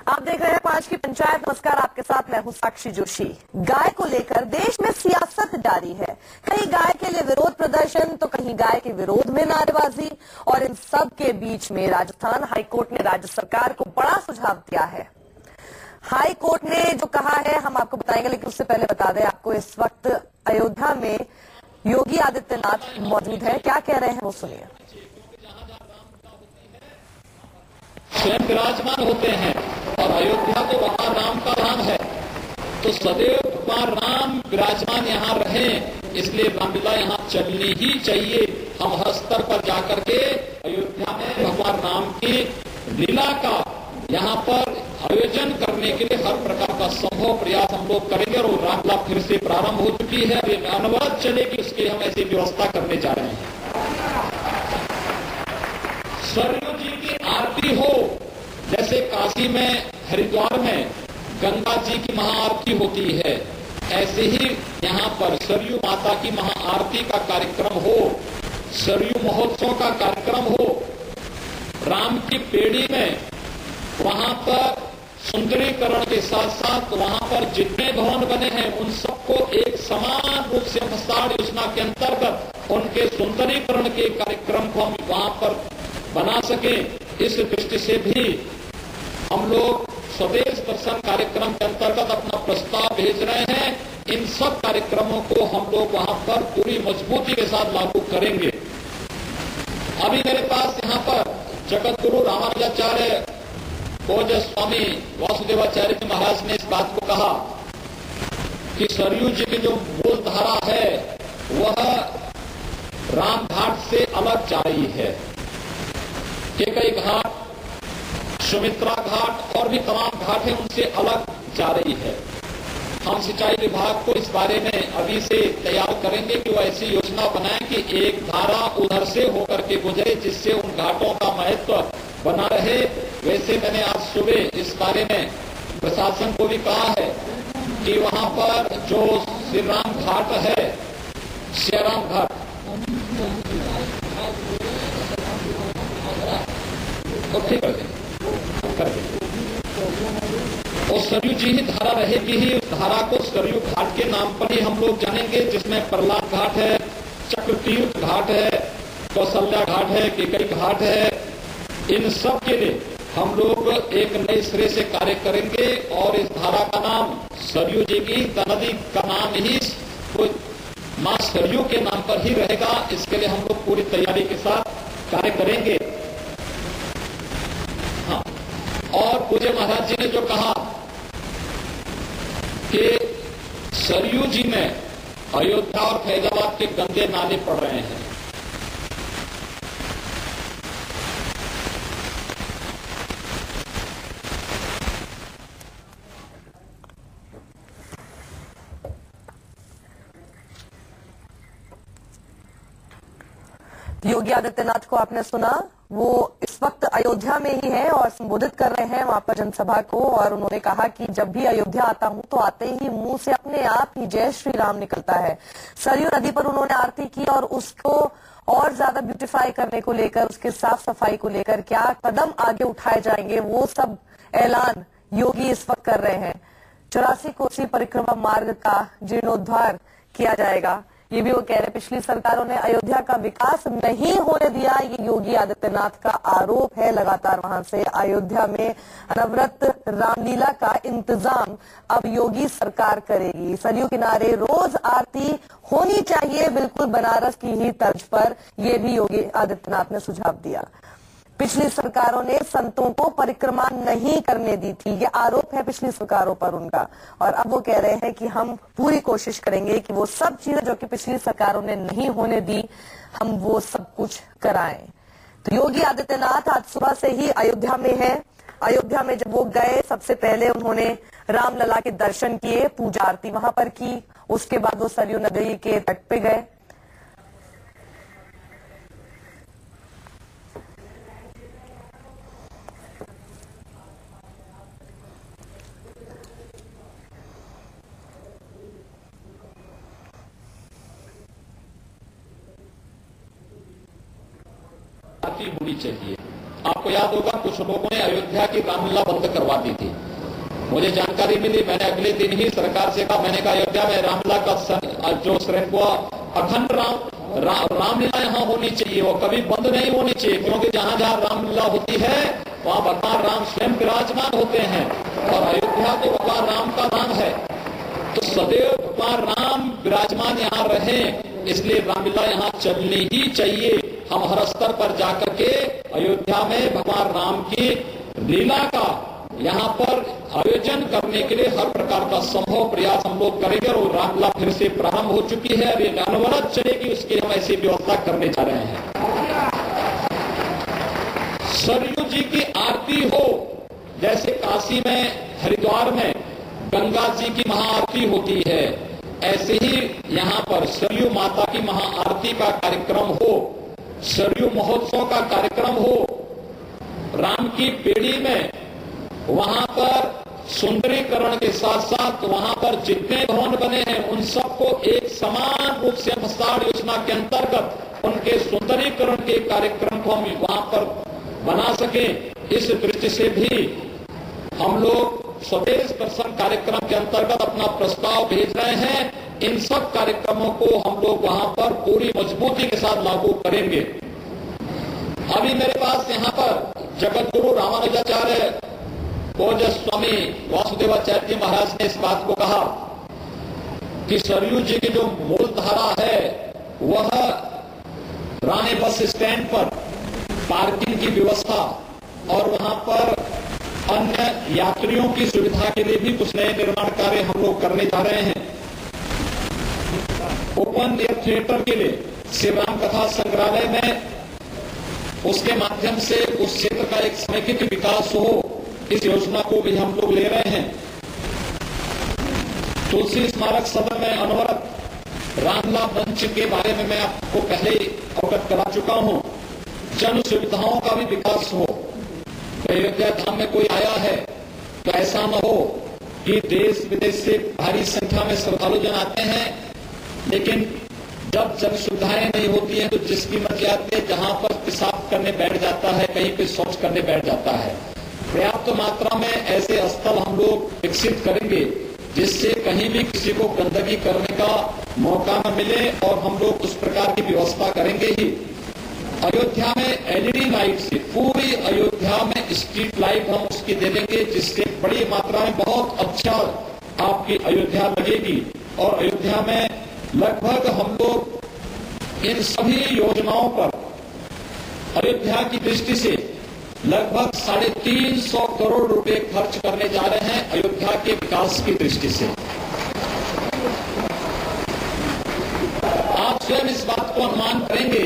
आप देख रहे हैं 5 की पंचायत। नमस्कार, आपके साथ मैं हूं साक्षी जोशी। गाय को लेकर देश में सियासत जारी है। कहीं गाय के लिए विरोध प्रदर्शन तो कहीं गाय के विरोध में नारेबाजी, और इन सब के बीच में राजस्थान हाईकोर्ट ने राज्य सरकार को बड़ा सुझाव दिया है। हाई कोर्ट ने जो कहा है हम आपको बताएंगे, लेकिन उससे पहले बता दें आपको इस वक्त अयोध्या में योगी आदित्यनाथ मौजूद है। क्या कह रहे हैं वो सुनिए। स्वयं विराजमान होते हैं और अयोध्या तो वहां राम का धाम है, तो सदैव भगवान राम विराजमान यहाँ रहे, इसलिए रामलीला यहाँ चलनी ही चाहिए। हम हर स्तर पर जाकर के अयोध्या में भगवान राम की लीला का यहाँ पर आयोजन करने के लिए हर प्रकार का संभव प्रयास हम लोग करेंगे। और रामलीला फिर से प्रारंभ हो चुकी है, अब अनवरत चलेगी, उसके हम ऐसी व्यवस्था करने जा रहे हैं। सरयू जी की आरती हो, जैसे काशी में हरिद्वार में गंगा जी की महाआरती होती है, ऐसे ही यहाँ पर सरयू माता की महाआरती का कार्यक्रम हो, सरयू महोत्सव का कार्यक्रम हो। राम की पेड़ी में वहां पर सुंदरीकरण के साथ साथ वहां पर जितने भवन बने हैं उन सबको एक समान रूप से विस्तार योजना के अंतर्गत उनके सुंदरीकरण के कार्यक्रम को हम वहां पर बना सके। इस दृष्टि से भी हम लोग स्वदेश दर्शन कार्यक्रम के अंतर्गत अपना प्रस्ताव भेज रहे हैं। इन सब कार्यक्रमों को हम लोग वहां पर पूरी मजबूती के साथ लागू करेंगे। अभी मेरे पास यहाँ पर जगत गुरु रामानुजाचार्य पूज्य स्वामी वासुदेवाचार्य जी महाराज ने इस बात को कहा कि सरयू जी की जो मूल धारा है वह राम घाट से अलग जा रही है। केकई घाट, सुमित्रा घाट और भी तमाम घाट हैं, उनसे अलग जा रही है। हम सिंचाई विभाग को इस बारे में अभी से तैयार करेंगे कि वो ऐसी योजना बनाएं कि एक धारा उधर से होकर के गुजरे, जिससे उन घाटों का महत्व बना रहे। वैसे मैंने आज सुबह इस बारे में प्रशासन को भी कहा है कि वहां पर जो श्री राम घाट है, श्रीराम घाट, तो ठीक कर देंगे। और सरयू जी ही धारा रहेगी ही, उस धारा को सरयू घाट के नाम पर ही हम लोग जानेंगे, जिसमें प्रहलाद घाट है, चक्रतीर्थ घाट है, कौशल्या घाट है, केकई घाट है। इन सब के लिए हम लोग एक नए सिरे से कार्य करेंगे और इस धारा का नाम सरयू जी की नदी का नाम ही मां सरयू के नाम पर ही रहेगा। इसके लिए हम लोग पूरी तैयारी के साथ कार्य करेंगे। हाँ, और पूज्य महाराज जी ने जो कहा कि सरयू जी में अयोध्या और फैजाबाद के गंदे नाले पड़ रहे हैं, योगी आदित्यनाथ को आपने सुना, वो इस वक्त अयोध्या में ही है और संबोधित कर रहे हैं वहां पर जनसभा को। और उन्होंने कहा कि जब भी अयोध्या आता हूं तो आते ही मुंह से अपने आप ही जय श्री राम निकलता है। सरयू नदी पर उन्होंने आरती की और उसको और ज्यादा ब्यूटिफाई करने को लेकर, उसके साफ सफाई को लेकर क्या कदम आगे उठाए जाएंगे, वो सब ऐलान योगी इस वक्त कर रहे हैं। 84 कोसी परिक्रमा मार्ग का जीर्णोद्धार किया जाएगा, ये भी वो कह रहे। पिछली सरकारों ने अयोध्या का विकास नहीं होने दिया, ये योगी आदित्यनाथ का आरोप है। लगातार वहां से अयोध्या में अनवरत रामलीला का इंतजाम अब योगी सरकार करेगी। सरयू किनारे रोज आरती होनी चाहिए, बिल्कुल बनारस की ही तर्ज पर, यह भी योगी आदित्यनाथ ने सुझाव दिया। पिछली सरकारों ने संतों को परिक्रमा नहीं करने दी थी, ये आरोप है पिछली सरकारों पर उनका। और अब वो कह रहे हैं कि हम पूरी कोशिश करेंगे कि वो सब चीजें जो कि पिछली सरकारों ने नहीं होने दी, हम वो सब कुछ कराएं। तो योगी आदित्यनाथ आज सुबह से ही अयोध्या में है। अयोध्या में जब वो गए, सबसे पहले उन्होंने रामलला के दर्शन किए, पूजा आरती वहां पर की। उसके बाद वो सरयू नदी के तट पे गए। होनी चाहिए। आप आपको याद होगा कुछ लोगों ने अयोध्या की रामलीला बंद करवा दी थी। मुझे जानकारी मिली, मैंने अगले दिन ही सरकार से कहा, मैंने कहा अयोध्या में रामलीला का जो श्रेणी हुआ अखंड रामलीला यहाँ होनी चाहिए, वो कभी बंद नहीं होनी चाहिए, क्योंकि जहां जहां रामलीला होती है वहां भगवान राम स्वयं विराजमान होते हैं और अयोध्या तो भगवान राम का नाम है, तो सदैव भगवान राम विराजमान यहाँ रहे, इसलिए रामलीला यहाँ चलनी ही चाहिए। हम हर स्तर पर जाकर के अयोध्या में भगवान राम की लीला का यहाँ पर आयोजन करने के लिए हर प्रकार का संभव प्रयास हम लोग करेंगे और रामलीला फिर से प्रारंभ हो चुकी है और ये अनवरत चलेगी, उसकी हम ऐसी व्यवस्था करने जा रहे हैं। सरयू जी की आरती हो, जैसे काशी में हरिद्वार में गंगा जी की महाआरती होती है, ऐसे ही यहाँ पर सरयू माता की महाआरती का कार्यक्रम हो, सरयू महोत्सव का कार्यक्रम हो, राम की पेड़ी में वहां पर सुंदरीकरण के साथ साथ वहां पर जितने भवन बने हैं उन सबको एक समान रूप से मसाड़ योजना के अंतर्गत उनके सुंदरीकरण के कार्यक्रम को हम वहां पर बना सके, इस दृष्टि से भी हम लोग स्वदेश दर्शन कार्यक्रम के अंतर्गत अपना प्रस्ताव भेज रहे हैं। इन सब कार्यक्रमों को हम लोग वहां पर पूरी मजबूती के साथ लागू करेंगे। अभी मेरे पास यहाँ पर जगत गुरु रामानुजाचार्य पूज्य स्वामी वासुदेवाचार्य जी महाराज ने इस बात को कहा कि सरयू जी की जो मूल धारा है वह रानी बस स्टैंड पर पार्किंग की व्यवस्था और वहां पर अन्य यात्रियों की सुविधा के लिए भी कुछ नए निर्माण कार्य हम लोग करने जा रहे हैं। ओपन एयर थिएटर के लिए श्री राम कथा संग्रहालय में उसके माध्यम से उस क्षेत्र का एक समेकित विकास हो, इस योजना को भी हम लोग ले रहे हैं। तुलसी स्मारक सदन में अनवरत रामलीला मंच के बारे में मैं आपको पहले अवगत करा चुका हूं। जन सुविधाओं का भी विकास हो। तो अयोध्या धाम में कोई आया है तो ऐसा न हो कि देश विदेश से भारी संख्या में श्रद्धालु जन आते हैं, लेकिन जब जन सुविधाएं नहीं होती हैं तो जिसकी मर्जी आती है जहां पर पेशाब करने बैठ जाता है, कहीं पे शौच करने बैठ जाता है। पर्याप्त मात्रा में ऐसे स्थल हम लोग विकसित करेंगे जिससे कहीं भी किसी को गंदगी करने का मौका न मिले और हम लोग उस प्रकार की व्यवस्था करेंगे ही। अयोध्या में एलईडी लाइट से पूरी अयोध्या में स्ट्रीट लाइट हम उसकी दे देंगे, जिससे बड़ी मात्रा में बहुत अच्छा आपकी अयोध्या लगेगी। और अयोध्या में लगभग हम लोग इन सभी योजनाओं पर अयोध्या की दृष्टि से लगभग 350 करोड़ रुपए खर्च करने जा रहे हैं अयोध्या के विकास की दृष्टि से। आप स्वयं इस बात को अनुमान करेंगे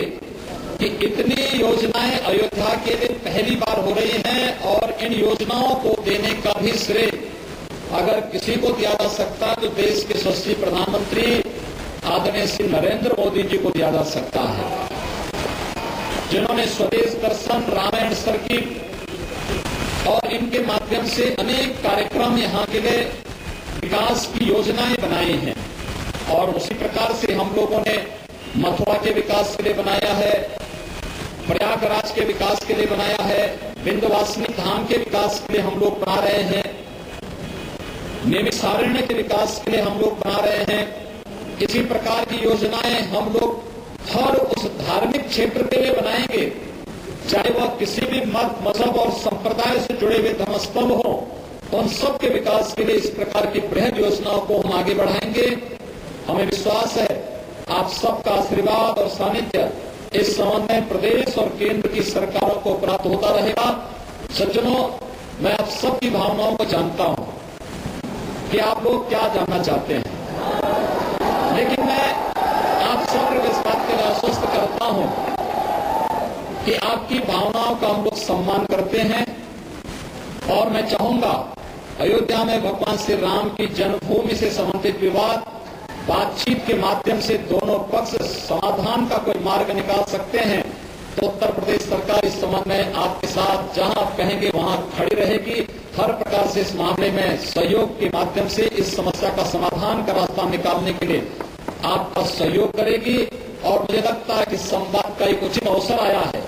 कि इतनी योजनाएं अयोध्या के लिए पहली बार हो रही हैं और इन योजनाओं को देने का भी श्रेय अगर किसी को दिया जा सकता है तो देश के यशस्वी प्रधानमंत्री आदरणीय श्री नरेंद्र मोदी जी को दिया जा सकता है, जिन्होंने स्वदेश दर्शन, रामायण सर्किट और इनके माध्यम से अनेक कार्यक्रम यहाँ के लिए विकास की योजनाएं बनाई हैं। और उसी प्रकार से हम लोगों ने मथुरा के विकास के लिए बनाया है, प्रयागराज के विकास के लिए बनाया है, विंध्यवासिनी धाम के विकास के लिए हम लोग बना रहे हैं, नैमिषारण्य के विकास के लिए हम लोग बना रहे हैं। इसी प्रकार की योजनाएं हम लोग हर उस धार्मिक क्षेत्र के लिए बनाएंगे, चाहे वह किसी भी मत, मजहब और संप्रदाय से जुड़े हुए धर्मस्थल हो, उन सब के विकास के लिए इस प्रकार की बृहद योजनाओं को हम आगे बढ़ाएंगे। हमें विश्वास है आप सबका आशीर्वाद और सानिध्य इस संबंध में प्रदेश और केंद्र की सरकारों को प्राप्त होता रहेगा। सज्जनों, मैं आप सबकी भावनाओं को जानता हूं कि आप लोग क्या जानना चाहते हैं, लेकिन मैं आप सबको इस बात के लिए आश्वस्त करता हूं कि आपकी भावनाओं का हम लोग सम्मान करते हैं। और मैं चाहूंगा अयोध्या में भगवान श्री राम की जन्मभूमि से संबंधित विवाद बातचीत के माध्यम से दोनों पक्ष समाधान का कोई मार्ग निकाल सकते हैं, तो उत्तर प्रदेश सरकार इस संबंध में आपके साथ जहां आप कहेंगे वहां खड़ी रहेगी। हर प्रकार से इस मामले में सहयोग के माध्यम से इस समस्या का समाधान का रास्ता निकालने के लिए आपका सहयोग करेगी। और मुझे लगता है कि संवाद का एक उचित अवसर आया है।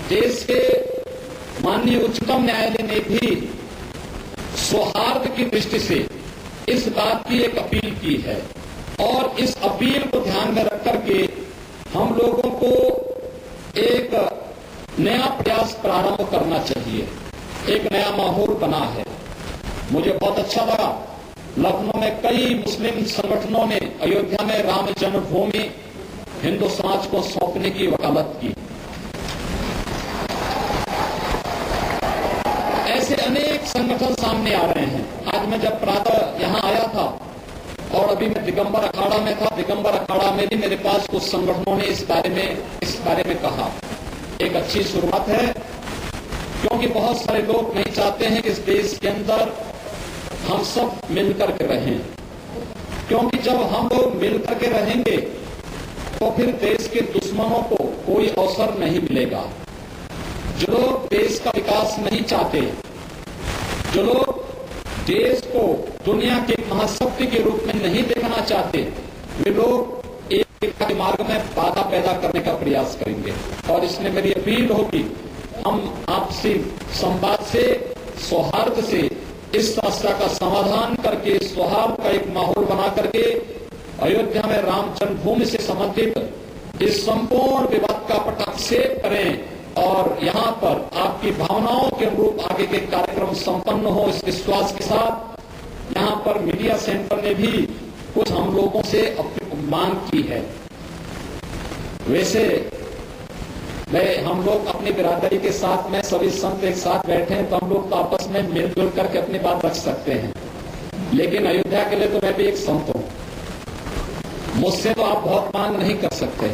देश के माननीय उच्चतम न्यायालय ने भी सौहार्द की दृष्टि से इस बात की एक अपील की है और इस अपील को ध्यान में रख करके हम लोगों को एक नया प्रयास प्रारंभ करना चाहिए। एक नया माहौल बना है। मुझे बहुत अच्छा लगा, लखनऊ में कई मुस्लिम संगठनों ने अयोध्या में राम जन्मभूमि हिंदू समाज को सौंपने की वकालत की। ऐसे अनेक संगठन सामने आ रहे हैं। आज मैं जब प्रातः यहां आया था और अभी मैं दिगंबर अखाड़ा में था, दिगंबर अखाड़ा में भी मेरे पास कुछ संगठनों ने इस बारे में कहा। एक अच्छी शुरुआत है, क्योंकि बहुत सारे लोग नहीं चाहते हैं कि इस देश के अंदर हम सब मिलकर के रहें, क्योंकि जब हम लोग मिलकर के रहेंगे तो फिर देश के दुश्मनों को कोई अवसर नहीं मिलेगा। जो लोग देश का विकास नहीं चाहते, जो लोग देश को दुनिया के महाशक्ति के रूप में नहीं देखना चाहते, वे लोग एक के मार्ग में बाधा पैदा करने का प्रयास करेंगे। और इसमें मेरी अपील होगी, हम आपसी संवाद से, सौहार्द से इस समस्या का समाधान करके, सौहार्द का एक माहौल बना करके अयोध्या में राम जन्मभूमि से संबंधित इस संपूर्ण विवाद का पटाक्षेप करें और यहाँ पर आपकी भावनाओं के अनुरूप आगे के कार्यक्रम संपन्न हो, इस विश्वास के साथ यहाँ पर मीडिया सेंटर ने भी कुछ हम लोगों से मांग की है। वैसे हम लोग अपनी बिरादरी के साथ में सभी संत एक साथ बैठे हैं तो हम लोग तो आपस में मिलजुल करके अपनी बात रख सकते हैं, लेकिन अयोध्या के लिए तो मैं भी एक संत हूं। मुझसे तो आप बहुत मांग नहीं कर सकते,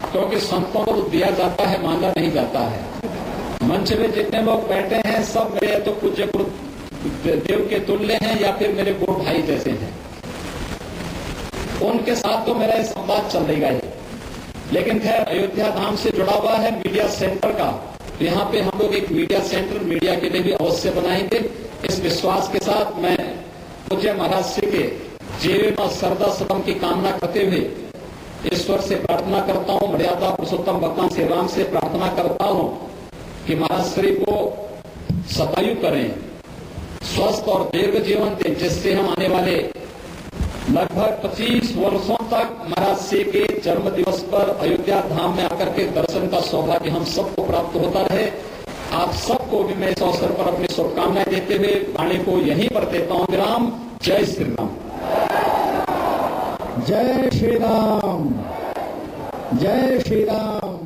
क्योंकि संतों को दिया जाता है, मांगा नहीं जाता है। मंच में जितने लोग बैठे हैं सब मेरे तो पूज्य गुरुदेव के तुल्य हैं या फिर मेरे गुरु भाई जैसे हैं। उनके साथ तो मेरा संवाद चलेगा ही, लेकिन खैर अयोध्या धाम से जुड़ा हुआ है मीडिया सेंटर का, तो यहाँ पे हम लोग एक मीडिया सेंटर मीडिया के लिए भी अवश्य बनाएंगे। इस विश्वास के साथ मैं पूज्य महाराज श्री के जीवन और सरदा सदम की कामना करते हुए ईश्वर से प्रार्थना करता हूँ, मर्यादा पुरुषोत्तम भगवान श्री राम से प्रार्थना करता हूँ कि महाराज श्री को सतायु करें, स्वस्थ और दीर्घ जीवन दें, जिससे हम आने वाले लगभग 25 वर्षों तक महाराज श्री के जन्म दिवस पर अयोध्या धाम में आकर के दर्शन का सौभाग्य हम सबको प्राप्त होता रहे। आप सबको भी मैं इस अवसर पर अपनी शुभकामनाएं देते हुए वाणी को यहीं पर देता हूँ विराम। जय श्री राम। जय श्री राम, जय श्री राम।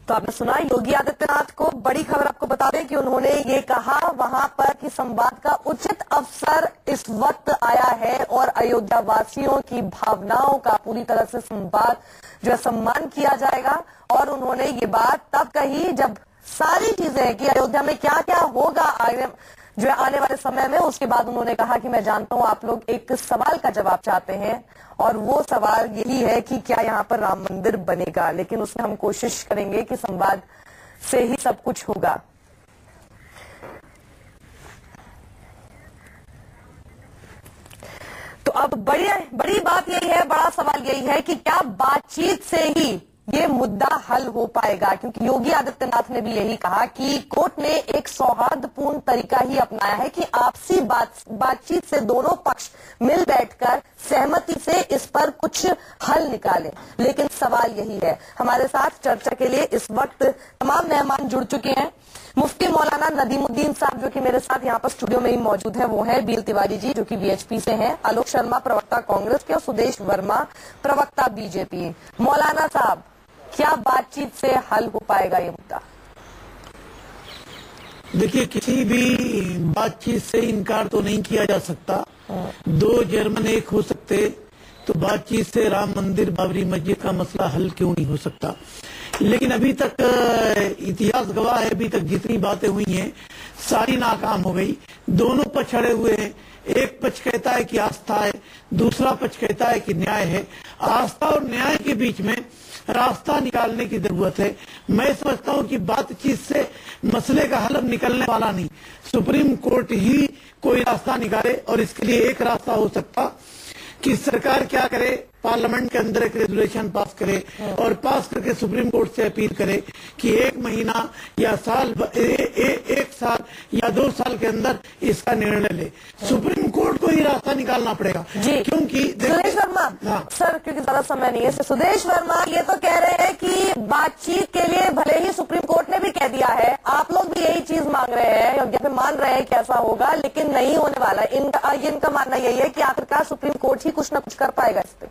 तो आपने सुना योगी आदित्यनाथ को बड़ी खबर आपको बता दें कि उन्होंने ये कहा वहां पर कि संवाद का उचित अवसर इस वक्त आया है और अयोध्या वासियों की भावनाओं का पूरी तरह से संवाद जो है सम्मान किया जाएगा। और उन्होंने ये बात तब कही जब सारी चीजें कि अयोध्या में क्या क्या होगा जो आने वाले समय में, उसके बाद उन्होंने कहा कि मैं जानता हूं आप लोग एक सवाल का जवाब चाहते हैं और वो सवाल यही है कि क्या यहाँ पर राम मंदिर बनेगा, लेकिन उसमें हम कोशिश करेंगे कि संवाद से ही सब कुछ होगा। तो अब बड़ी बात यही है, बड़ा सवाल यही है कि क्या बातचीत से ही ये मुद्दा हल हो पाएगा, क्योंकि योगी आदित्यनाथ ने भी यही कहा कि कोर्ट ने एक सौहार्दपूर्ण तरीका ही अपनाया है कि आपसी बातचीत से दोनों पक्ष मिल बैठकर सहमति से इस पर कुछ हल निकालें। लेकिन सवाल यही है, हमारे साथ चर्चा के लिए इस वक्त तमाम मेहमान जुड़ चुके हैं। मुफ्ती मौलाना नदीमुद्दीन साहब जो कि मेरे साथ यहाँ पर स्टूडियो में ही मौजूद है, वो है बीएल तिवारी जी जो कि वीएचपी से हैं, आलोक शर्मा प्रवक्ता कांग्रेस के और सुदेश वर्मा प्रवक्ता बीजेपी। मौलाना साहब, क्या बातचीत से हल हो पाएगा ये मुद्दा? देखिए, किसी भी बातचीत से इनकार तो नहीं किया जा सकता। दो जर्मन एक हो सकते, तो बातचीत से राम मंदिर बाबरी मस्जिद का मसला हल क्यों नहीं हो सकता। लेकिन अभी तक इतिहास गवाह है, अभी तक जितनी बातें हुई हैं सारी नाकाम हो गई। दोनों पक्ष अड़े हुए हैं। एक पक्ष कहता है कि आस्था है, दूसरा पक्ष कहता है कि न्याय है। आस्था और न्याय के बीच में रास्ता निकालने की जरूरत है। मैं समझता हूं कि बातचीत से मसले का हल निकलने वाला नहीं, सुप्रीम कोर्ट ही कोई रास्ता निकाले। और इसके लिए एक रास्ता हो सकता कि सरकार क्या करे, पार्लियामेंट के अंदर एक रेजोल्यूशन पास करे और पास करके सुप्रीम कोर्ट से अपील करे कि 1 महीना या साल 1 साल या 2 साल के अंदर इसका निर्णय ले। सुप्रीम कोर्ट को ही रास्ता निकालना पड़ेगा जी। क्योंकि सुदेश वर्मा सर, क्योंकि ज्यादा समय नहीं है, सुदेश वर्मा ये तो कह रहे हैं कि बातचीत के लिए भले ही सुप्रीम कोर्ट ने भी कह दिया है, आप लोग भी यही चीज मांग रहे हैं, अयोध्या में मान रहे हैं कि ऐसा होगा, लेकिन नहीं होने वाला। इनका मानना यही है कि आखिरकार सुप्रीम कोर्ट ही कुछ न कुछ कर पाएगा इस पे।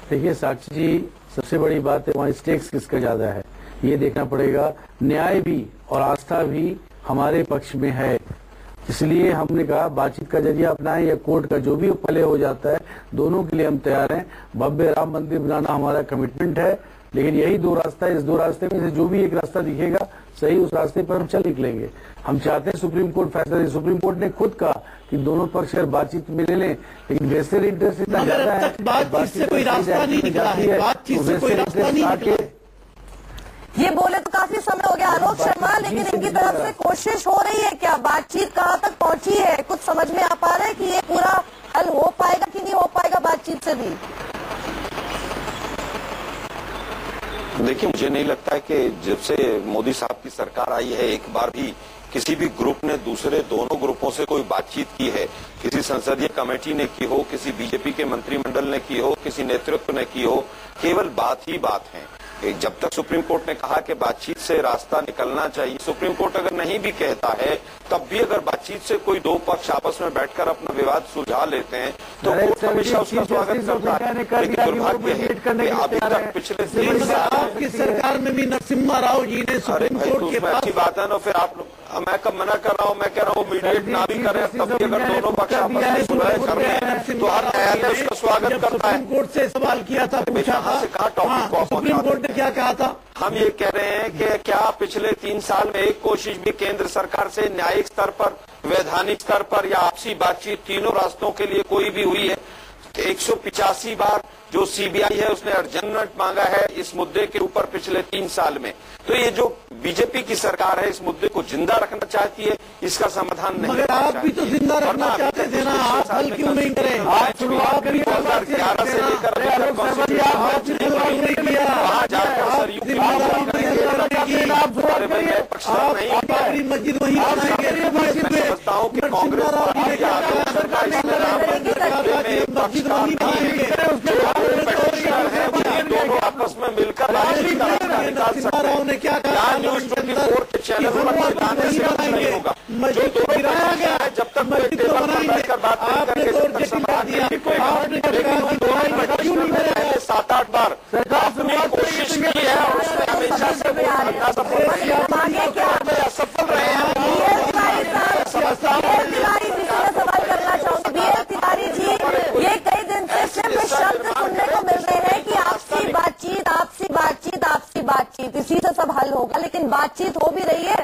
देखिए साक्षी जी, सबसे बड़ी बात है वहाँ स्टेक्स किसका ज्यादा है ये देखना पड़ेगा। न्याय भी और आस्था भी हमारे पक्ष में है, इसलिए हमने कहा बातचीत का जरिया अपनाएं या कोर्ट का, जो भी पहले हो जाता है, दोनों के लिए हम तैयार हैं। भव्य राम मंदिर बनाना हमारा कमिटमेंट है, लेकिन यही 2 रास्ता है। इस 2 रास्ते में से जो भी एक रास्ता दिखेगा सही, उस रास्ते पर हम चल निकलेंगे। हम चाहते हैं सुप्रीम कोर्ट फैसला दे। सुप्रीम कोर्ट ने खुद कहा कि दोनों पक्ष अगर बातचीत में ले लें, लेकिन वेस्टेड इंटरेस्ट इतना ज्यादा है, बातचीत से कोई रास्ता नहीं निकला है, बातचीत से कोई रास्ता नहीं निकला है। ये बोले तो काफी समय हो गया आलोक शर्मा, लेकिन इनकी तरफ से कोशिश हो रही है क्या? बातचीत कहाँ तक पहुंची है? कुछ समझ में आ पा रहा है कि ये पूरा हल हो पाएगा कि नहीं हो पाएगा बातचीत से भी? देखिए, मुझे नहीं लगता है कि जब से मोदी साहब की सरकार आई है, एक बार भी किसी भी ग्रुप ने दूसरे दोनों ग्रुपों से कोई बातचीत की है। किसी संसदीय कमेटी ने की हो, किसी बीजेपी के मंत्रिमंडल ने की हो, किसी नेतृत्व ने की हो, केवल बात ही बात है। जब तक सुप्रीम कोर्ट ने कहा कि बातचीत से रास्ता निकलना चाहिए, सुप्रीम कोर्ट अगर नहीं भी कहता है, तब भी अगर बातचीत से कोई 2 पक्ष आपस में बैठकर अपना विवाद सुलझा लेते हैं तो कोर्ट हमेशा उसका स्वागत करता है। लेकिन दुर्भाग्य है कि अभी तक पिछले 3 साल आपकी सरकार में भी नरसिम्हा राव जी ने सुप्रीम कोर्ट के पास, अच्छी बात है ना। फिर आप मैं कब मना कर रहा हूँ, मैं कह रहा हूँ मीडिएट ना भी करें, तब भी अगर दोनों पक्ष आपस में सुलह कर रहे हैं तो हर न्यायालय उसका स्वागत करता है। सुप्रीम कोर्ट से सवाल किया था, पूछा था, सुप्रीम कोर्ट ने क्या कहा था? हम ये कह रहे हैं कि क्या पिछले 3 साल में एक कोशिश भी केंद्र सरकार से न्यायिक स्तर पर, वैधानिक स्तर पर या आपसी बातचीत, तीनों रास्तों के लिए कोई भी हुई है? 185 बार जो सीबीआई है उसने अर्जेंटमेंट मांगा है इस मुद्दे के ऊपर पिछले 3 साल में। तो ये जो बीजेपी की सरकार है इस मुद्दे को जिंदा रखना चाहती है, इसका समाधान नहीं। मगर आप भी तो जिंदा रखना चाहते थे ना, आप हल क्यों नहीं करें? आप 2011 से लेकर बाबरी मस्जिद वहीं बनाएंगे। समझता हूँ कि कांग्रेस दोनों आपस में मिलकर निकाल सकते हैं। क्या कहा? न्यूज़ 24 के चैनल पर चिल्लाने से कुछ नहीं होगा। जो दोनों गिराया गया है, जब तक कोई टेबल पर बैठकर बात नहीं करेंगे तब तक समाधान नहीं निकलेगा। लेकिन उन दोनों ने 7-8 बार अपनी कोशिश की है और उसमें हमेशा से असफल रहे हैं। सवाल करना चाहूंगी बीएल तिवारी जी, ये कई दिन से सिर्फ शब्द सुनने को मिल रहे हैं कि आपसी बातचीत, आपसी बातचीत, आपसी बातचीत, इसी से सब हल होगा, लेकिन बातचीत हो भी रही है?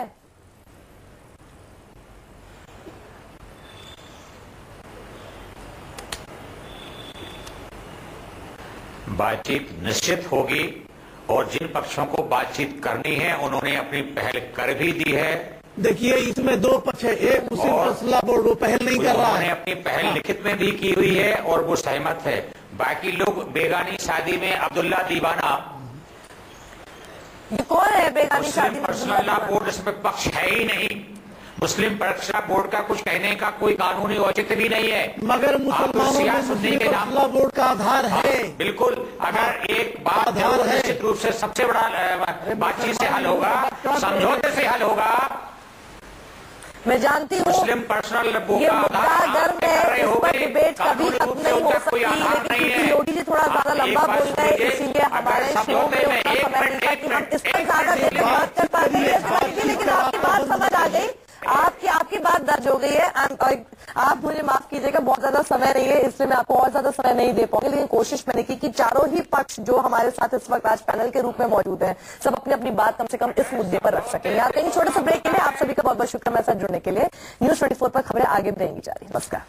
बातचीत निश्चित होगी और जिन पक्षों को बातचीत करनी है उन्होंने अपनी पहल कर भी दी है। देखिए, इसमें 2 पक्ष है, एक मुस्लिम फैसला बोर्ड वो पहल नहीं कर रहा है, अपनी पहल लिखित में भी की हुई है और वो सहमत है। बाकी लोग बेगानी शादी में अब्दुल्ला दीवाना, कौन है बेगानी शादी में? पर्सनल लॉ बोर्ड इसमें पक्ष है ही नहीं। मुस्लिम परीक्षा बोर्ड का कुछ कहने का कोई कानूनी औचित्य भी नहीं है। मगर मुसलमानों में मुस्लिम फैसला बोर्ड का आधार है। बिल्कुल, अगर एक बात निश्चित रूप से सबसे बड़ा बातचीत से हल होगा, समझौते से हल होगा। मैं जानती हूँ मुस्लिम पर्सनल ये मुद्दा गर्म है, इस पर डिबेट कभी खत्म नहीं हो सकती, लेकिन योगी जी थोड़ा ज्यादा लंबा बोल रहे हैं, इसीलिए हमारे शो में उतना समय मिलता है कि हम इस पर ज्यादा देर तक बात कर पाते हैं। लेकिन आपकी बात समझ आ गई, आपकी बात दर्ज हो गई है। आप मुझे माफ कीजिएगा, बहुत ज्यादा समय नहीं है इसलिए मैं आपको और ज्यादा समय नहीं दे पाऊंगी, लेकिन कोशिश मैंने की कि चारों ही पक्ष जो हमारे साथ इस वक्त आज पैनल के रूप में मौजूद हैं, सब अपनी अपनी बात कम से कम इस मुद्दे पर रख सकें। यहाँ कहीं छोटे से ब्रेक के लिए आप सभी का बहुत बहुत शुक्रिया मेरे साथ जुड़ने के लिए। न्यूज़ 24 पर खबरें आगे बढ़ेंगी जारी। नमस्कार।